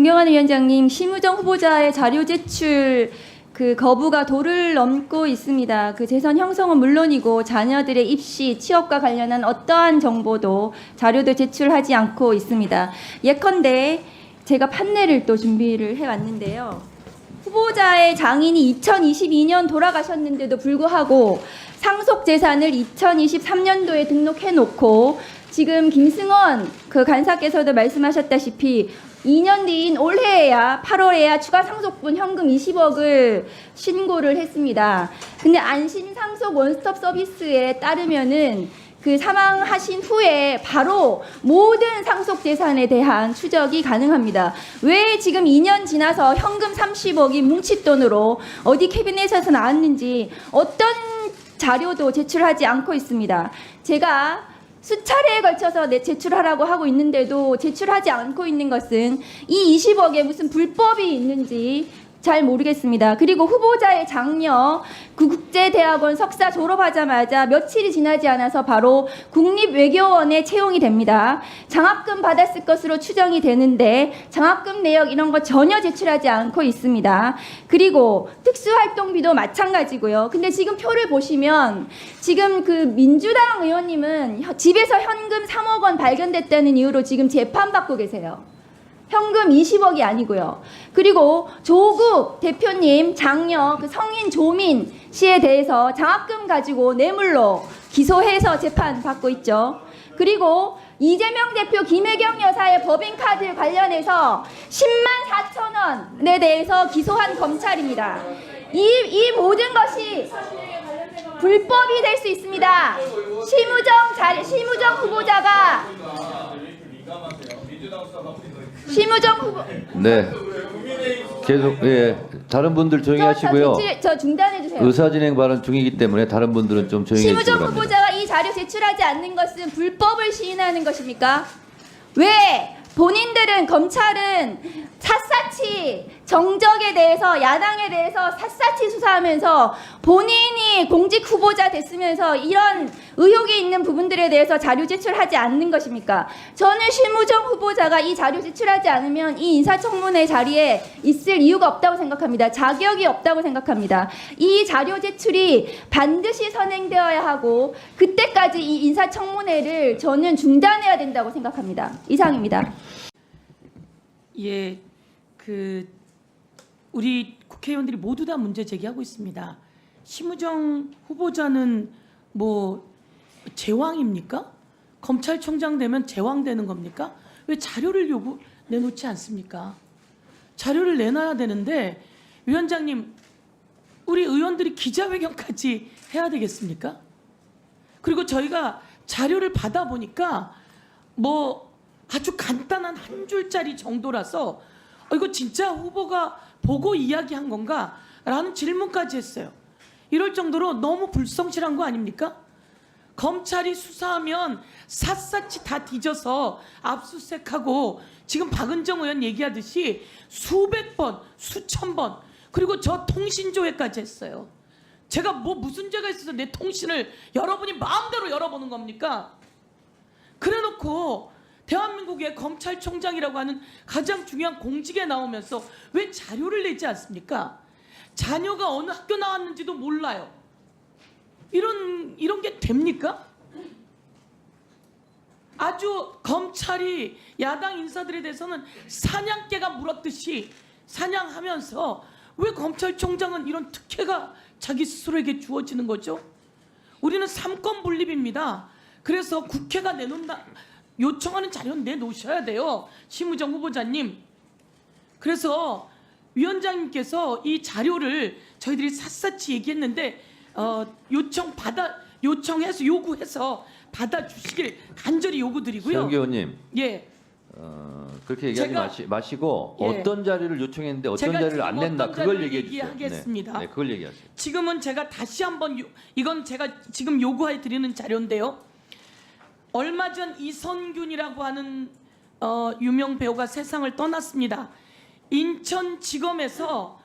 존경하는 위원장님, 심우정 후보자의 자료 제출 거부가 도를 넘고 있습니다. 재산 형성은 물론이고 자녀들의 입시, 취업과 관련한 어떠한 정보도 자료도 제출하지 않고 있습니다. 예컨대 제가 판례를 또 준비를 해왔는데요. 후보자의 장인이 2022년 돌아가셨는데도 불구하고 상속 재산을 2023년도에 등록해놓고 지금 김승원 간사께서도 말씀하셨다시피 2년 뒤인 올해에야 8월에야 추가 상속분 현금 20억을 신고를 했습니다. 근데 안심상속 원스톱 서비스에 따르면은 사망하신 후에 바로 모든 상속 재산에 대한 추적이 가능합니다. 왜 지금 2년 지나서 현금 30억이 뭉칫돈으로 어디 캐비넷에서 나왔는지 어떤 자료도 제출하지 않고 있습니다. 제가 수차례에 걸쳐서 제출하라고 하고 있는데도 제출하지 않고 있는 것은 이 20억에 무슨 불법이 있는지 잘 모르겠습니다. 그리고 후보자의 장녀 국제대학원 석사 졸업하자마자 며칠이 지나지 않아서 바로 국립외교원에 채용이 됩니다. 장학금 받았을 것으로 추정이 되는데 장학금 내역 이런 거 전혀 제출하지 않고 있습니다. 그리고 특수활동비도 마찬가지고요. 근데 지금 표를 보시면 지금 민주당 의원님은 집에서 현금 3억 원 발견됐다는 이유로 지금 재판받고 계세요. 현금 20억이 아니고요. 그리고 조국 대표님 장녀 성인 조민 씨에 대해서 장학금 가지고 뇌물로 기소해서 재판받고 있죠. 그리고 이재명 대표 김혜경 여사의 법인카드 관련해서 10만 4천 원에 대해서 기소한 검찰입니다. 이 모든 것이 불법이 될 수 있습니다. 심우정 후보자가 네. 계속 다른 분들 조용히 하시고요. 저 중단해 주세요. 의사진행 발언 중이기 때문에 다른 분들은 좀 조용히 해주시기 심우정 바랍니다. 후보자가 이 자료 제출하지 않는 것은 불법을 시인하는 것입니까? 왜 본인들은 검찰은 샅샅이 정적에 대해서 야당에 대해서 샅샅이 수사하면서 본인이 공직 후보자 됐으면서 이런 의혹이 있는 부분들에 대해서 자료 제출하지 않는 것입니까? 저는 심우정 후보자가 이 자료 제출하지 않으면 이 인사청문회 자리에 있을 이유가 없다고 생각합니다. 자격이 없다고 생각합니다. 이 자료 제출이 반드시 선행되어야 하고 그때까지 이 인사청문회를 저는 중단해야 된다고 생각합니다. 이상입니다. 예, 우리 국회의원들이 모두 다 문제 제기하고 있습니다. 심우정 후보자는 뭐 제왕입니까? 검찰총장 되면 제왕 되는 겁니까? 왜 자료를 내놓지 않습니까? 자료를 내놔야 되는데 위원장님, 우리 의원들이 기자회견까지 해야 되겠습니까? 그리고 저희가 자료를 받아보니까 뭐 아주 간단한 한 줄짜리 정도라서 이거 진짜 후보가 보고 이야기한 건가? 라는 질문까지 했어요. 이럴 정도로 너무 불성실한 거 아닙니까? 검찰이 수사하면 샅샅이 다 뒤져서 압수수색하고 지금 박은정 의원 얘기하듯이 수백 번, 수천 번 그리고 저 통신조회까지 했어요. 제가 무슨 죄가 있어서 내 통신을 여러분이 마음대로 열어보는 겁니까? 그래놓고 대한민국의 검찰총장이라고 하는 가장 중요한 공직에 나오면서 왜 자료를 내지 않습니까? 자녀가 어느 학교 나왔는지도 몰라요. 이런 게 됩니까? 아주 검찰이 야당 인사들에 대해서는 사냥개가 물었듯이 사냥하면서 왜 검찰총장은 이런 특혜가 자기 스스로에게 주어지는 거죠? 우리는 삼권 분립입니다. 그래서 국회가 내놓는다 요청하는 자료는 내놓으셔야 돼요. 심우정 후보자님. 그래서 위원장님께서 이 자료를 저희들이 샅샅이 얘기했는데 요청해서 요구해서 받아주시길 간절히 요구드리고요. 최영기 의원님. 예. 그렇게 얘기하지 마시고 예. 어떤 자료를 요청했는데 어떤 자료를 안 낸다 그걸 얘기해 주세요. 얘기하겠습니다. 네, 그걸 얘기하세요. 지금은 제가 다시 한번 이건 제가 지금 요구해 드리는 자료인데요. 얼마 전 이선균이라고 하는 유명 배우가 세상을 떠났습니다. 인천지검에서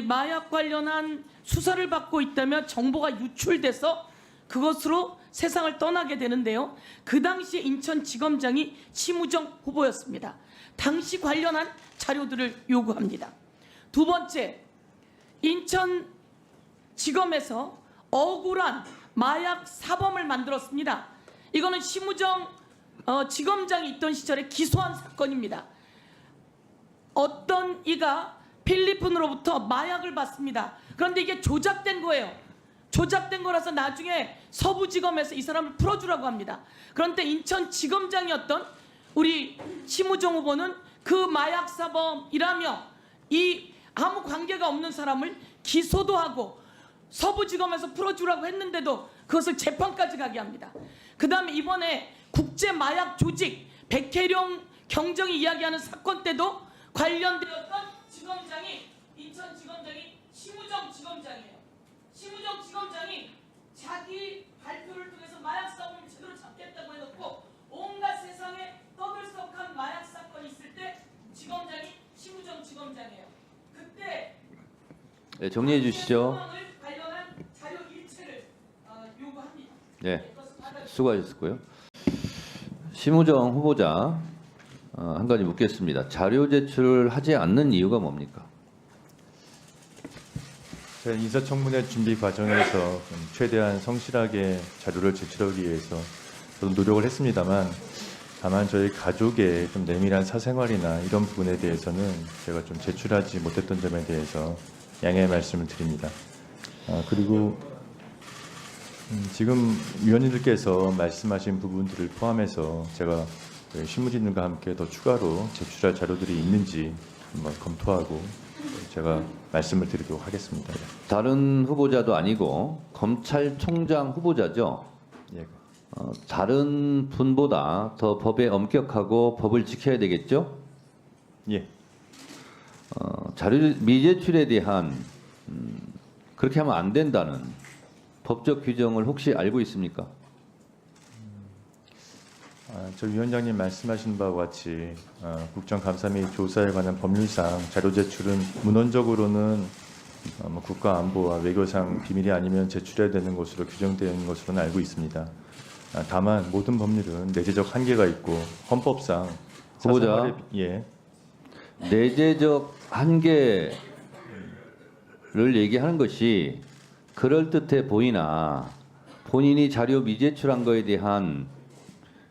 마약 관련한 수사를 받고 있다며 정보가 유출돼서 그것으로 세상을 떠나게 되는데요. 그 당시에 인천지검장이 심우정 후보였습니다. 당시 관련한 자료들을 요구합니다. 두 번째, 인천지검에서 억울한 마약 사범을 만들었습니다. 이거는 심우정 지검장이 있던 시절에 기소한 사건입니다. 어떤 이가 필리핀으로부터 마약을 받습니다. 그런데 이게 조작된 거예요. 조작된 거라서 나중에 서부지검에서 이 사람을 풀어주라고 합니다. 그런데 인천지검장이었던 우리 심우정 후보는 그 마약 사범이라며 이 아무 관계가 없는 사람을 기소도 하고 서부지검에서 풀어주라고 했는데도 그것을 재판까지 가게 합니다. 그 다음에 이번에 국제마약 조직 백혜령 경정이 이야기하는 사건 때도 관련되었던 지검장이 인천지검장이 심우정 지검장이에요. 심우정 지검장이 자기 발표를 통해서 마약 사범을 제대로 잡겠다고 해놓고 온갖 세상에 떠들썩한 마약 사건이 있을 때 지검장이 심우정 지검장이에요. 그때 네, 정리해 주시죠. 상황을 관련한 자료 일체를 요구합니다. 네, 수고하셨고요. 심우정 후보자 한 가지 묻겠습니다. 자료 제출을 하지 않는 이유가 뭡니까? 인사청문회 준비 과정에서 최대한 성실하게 자료를 제출하기 위해서 저도 노력을 했습니다만, 다만 저희 가족의 좀 내밀한 사생활이나 이런 부분에 대해서는 제가 좀 제출하지 못했던 점에 대해서 양해의 말씀을 드립니다. 그리고 지금 위원님들께서 말씀하신 부분들을 포함해서 제가 신문진들과 함께 더 추가로 제출할 자료들이 있는지 한번 검토하고 제가 말씀을 드리도록 하겠습니다. 다른 후보자도 아니고 검찰총장 후보자죠. 예. 다른 분보다 더 법에 엄격하고 법을 지켜야 되겠죠? 예. 자료 미제출에 대한 그렇게 하면 안 된다는 법적 규정을 혹시 알고 있습니까? 저 위원장님 말씀하신 바와 같이 국정감사 및 조사에 관한 법률상 자료 제출은 문헌적으로는 국가 안보와 외교상 비밀이 아니면 제출해야 되는 것으로 규정되어 있는 것으로는 알고 있습니다. 다만 모든 법률은 내재적 한계가 있고 헌법상 후보자. 예. 내재적 한계를 얘기하는 것이 그럴듯해 보이나 본인이 자료 미제출한 거에 대한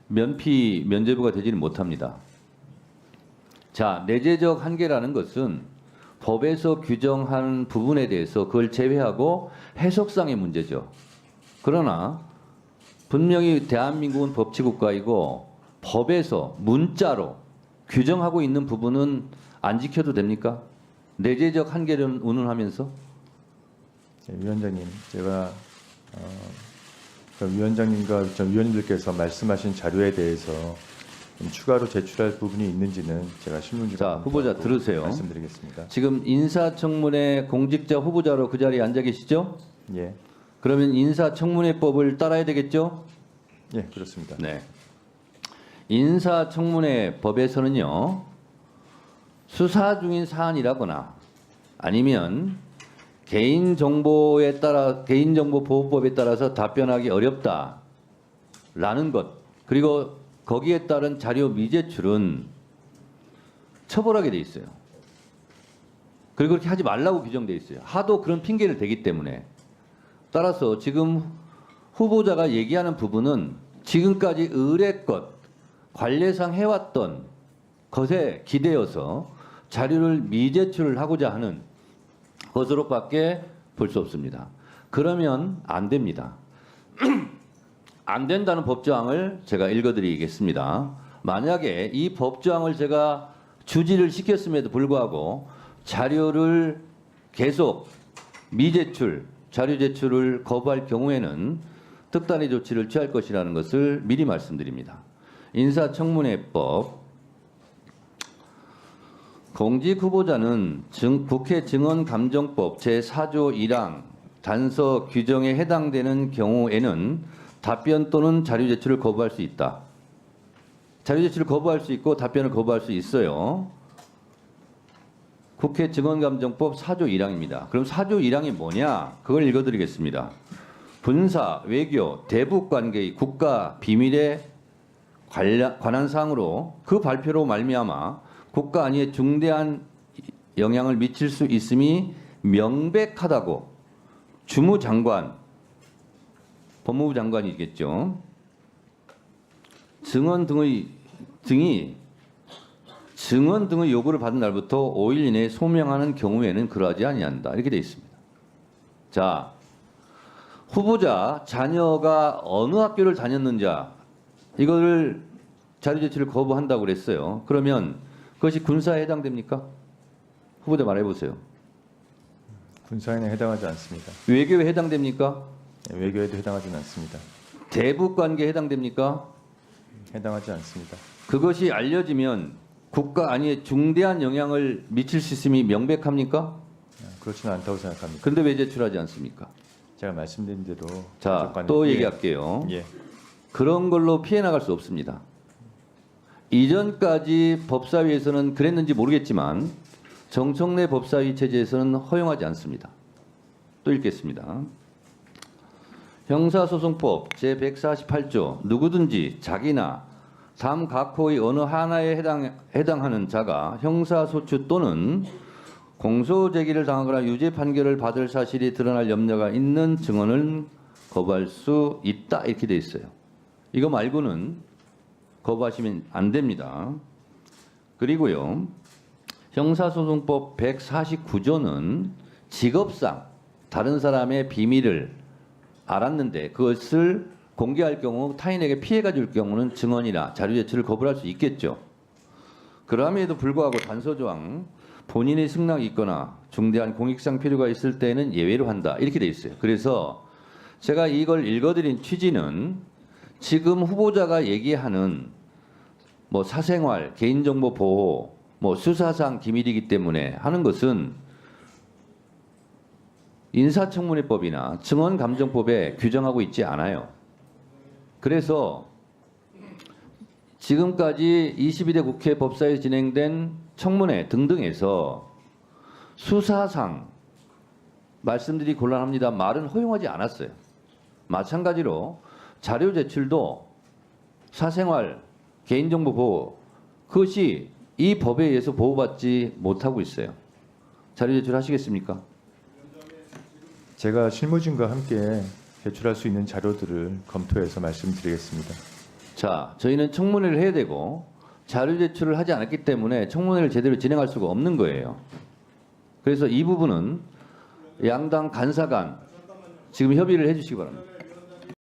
면죄부가 되지는 못합니다. 자, 내재적 한계라는 것은 법에서 규정한 부분에 대해서 그걸 제외하고 해석상의 문제죠. 그러나 분명히 대한민국은 법치국가이고 법에서 문자로 규정하고 있는 부분은 안 지켜도 됩니까? 내재적 한계를 운운하면서? 위원장님, 제가 위원장님과 위원님들께서 말씀하신 자료에 대해서 좀 추가로 제출할 부분이 있는지는 제가 신문지로 자, 후보자 들으세요. 말씀드리겠습니다. 지금 인사청문회 공직자 후보자로 그 자리에 앉아 계시죠? 예, 그러면 인사청문회법을 따라야 되겠죠? 예, 그렇습니다. 네. 인사청문회법에서는요, 수사 중인 사안이라거나 아니면 개인정보보호법에 따라서 답변하기 어렵다라는 것, 그리고 거기에 따른 자료 미제출은 처벌하게 돼 있어요. 그리고 그렇게 하지 말라고 규정돼 있어요. 하도 그런 핑계를 대기 때문에. 따라서 지금 후보자가 얘기하는 부분은 지금까지 의례껏 관례상 해왔던 것에 기대어서 자료를 미제출을 하고자 하는 것으로밖에 볼 수 없습니다. 그러면 안 됩니다. 안 된다는 법조항을 제가 읽어드리겠습니다. 만약에 이 법조항을 제가 주지를 시켰음에도 불구하고 자료를 계속 미제출, 자료 제출을 거부할 경우에는 특단의 조치를 취할 것이라는 것을 미리 말씀드립니다. 인사청문회법 공직 후보자는 국회 증언감정법 제4조 1항 단서 규정에 해당되는 경우에는 답변 또는 자료 제출을 거부할 수 있다. 자료 제출을 거부할 수 있고 답변을 거부할 수 있어요. 국회 증언감정법 4조 1항입니다. 그럼 4조 1항이 뭐냐? 그걸 읽어드리겠습니다. 군사, 외교, 대북 관계의 국가 비밀에 관한 사항으로 그 발표로 말미암아 국가 안위에 중대한 영향을 미칠 수 있음이 명백하다고 주무장관, 법무부 장관이겠죠. 증언 등의 요구를 받은 날부터 5일 이내에 소명하는 경우에는 그러하지 아니한다. 이렇게 돼 있습니다. 자, 후보자 자녀가 어느 학교를 다녔는지 이거를 자료 제출을 거부한다고 그랬어요. 그러면 그것이 군사에 해당됩니까? 후보자 말해보세요. 군사에는 해당하지 않습니다. 외교에 해당됩니까? 외교에도 해당하지는 않습니다. 대북 관계에 해당됩니까? 해당하지 않습니다. 그것이 알려지면 국가 안위에 중대한 영향을 미칠 수 있음이 명백합니까? 그렇지는 않다고 생각합니다. 그런데 왜 제출하지 않습니까? 제가 말씀드린 대로 자, 조건이- 또 예. 얘기할게요. 예. 그런 걸로 피해 나갈 수 없습니다. 이전까지 법사위에서는 그랬는지 모르겠지만 정청래 법사위 체제에서는 허용하지 않습니다. 또 읽겠습니다. 형사소송법 제148조 누구든지 자기나 다음 각호의 어느 하나에 해당하는 자가 형사소추 또는 공소제기를 당하거나 유죄 판결을 받을 사실이 드러날 염려가 있는 증언을 거부할 수 있다 이렇게 돼 있어요. 이거 말고는 거부하시면 안 됩니다. 그리고요. 형사소송법 149조는 직업상 다른 사람의 비밀을 알았는데 그것을 공개할 경우 타인에게 피해가 줄 경우는 증언이나 자료 제출을 거부할 수 있겠죠. 그럼에도 불구하고 단서조항 본인의 승낙이 있거나 중대한 공익상 필요가 있을 때는 예외로 한다 이렇게 돼 있어요. 그래서 제가 이걸 읽어드린 취지는 지금 후보자가 얘기하는 뭐 사생활, 개인정보 보호, 뭐 수사상 기밀이기 때문에 하는 것은 인사청문회법이나 증언감정법에 규정하고 있지 않아요. 그래서 지금까지 22대 국회 법사위에 진행된 청문회 등등에서 수사상 말씀드리기 곤란합니다. 말은 허용하지 않았어요. 마찬가지로 자료 제출도 사생활, 개인정보 보호 그것이 이 법에 의해서 보호받지 못하고 있어요. 자료 제출하시겠습니까? 제가 실무진과 함께 제출할 수 있는 자료들을 검토해서 말씀드리겠습니다. 자, 저희는 청문회를 해야 되고 자료 제출을 하지 않았기 때문에 청문회를 제대로 진행할 수가 없는 거예요. 그래서 이 부분은 양당 간사 간 지금 협의를 해주시기 바랍니다.